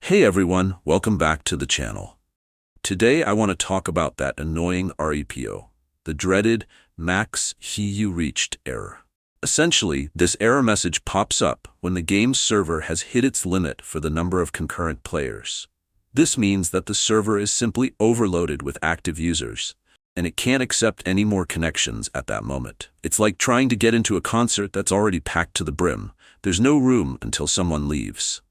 Hey everyone, welcome back to the channel. Today I want to talk about that annoying R.E.P.O, the dreaded MaxCcuReached error. Essentially, this error message pops up when the game's server has hit its limit for the number of concurrent players. This means that the server is simply overloaded with active users, and it can't accept any more connections at that moment. It's like trying to get into a concert that's already packed to the brim. There's no room until someone leaves.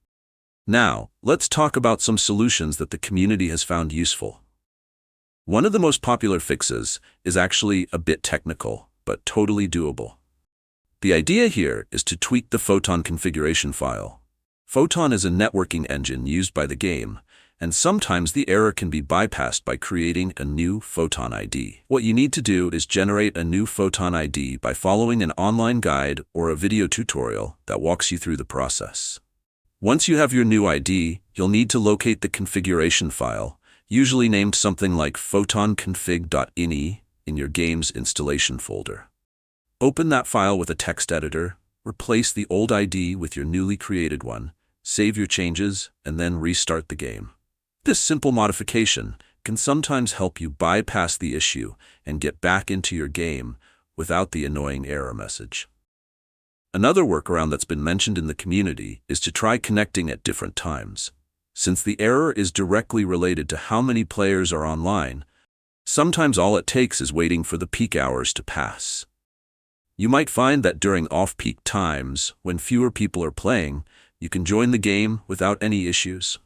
Now, let's talk about some solutions that the community has found useful. One of the most popular fixes is actually a bit technical, but totally doable. The idea here is to tweak the Photon configuration file. Photon is a networking engine used by the game, and sometimes the error can be bypassed by creating a new Photon ID. What you need to do is generate a new Photon ID by following an online guide or a video tutorial that walks you through the process. Once you have your new ID, you'll need to locate the configuration file, usually named something like photonconfig.ini, in your game's installation folder. Open that file with a text editor, replace the old ID with your newly created one, save your changes, and then restart the game. This simple modification can sometimes help you bypass the issue and get back into your game without the annoying error message. Another workaround that's been mentioned in the community is to try connecting at different times. Since the error is directly related to how many players are online, sometimes all it takes is waiting for the peak hours to pass. You might find that during off-peak times, when fewer people are playing, you can join the game without any issues.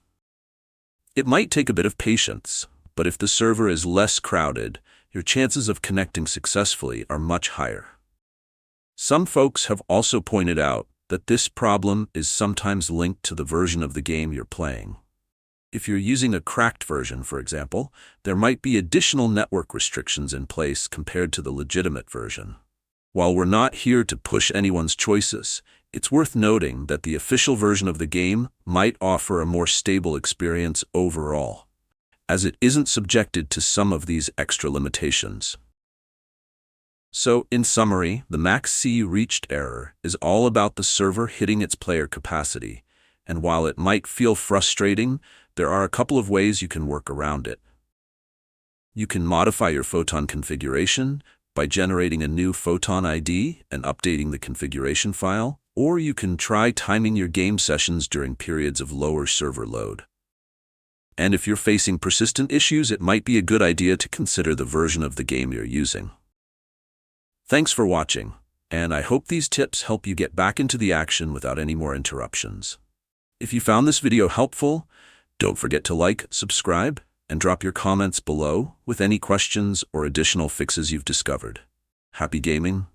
It might take a bit of patience, but if the server is less crowded, your chances of connecting successfully are much higher. Some folks have also pointed out that this problem is sometimes linked to the version of the game you're playing. If you're using a cracked version, for example, there might be additional network restrictions in place compared to the legitimate version. While we're not here to push anyone's choices, it's worth noting that the official version of the game might offer a more stable experience overall, as it isn't subjected to some of these extra limitations. So, in summary, the MaxCcuReached error is all about the server hitting its player capacity, and while it might feel frustrating, there are a couple of ways you can work around it. You can modify your Photon configuration by generating a new Photon ID and updating the configuration file, or you can try timing your game sessions during periods of lower server load. And if you're facing persistent issues, it might be a good idea to consider the version of the game you're using. Thanks for watching, and I hope these tips help you get back into the action without any more interruptions. If you found this video helpful, don't forget to like, subscribe, and drop your comments below with any questions or additional fixes you've discovered. Happy gaming!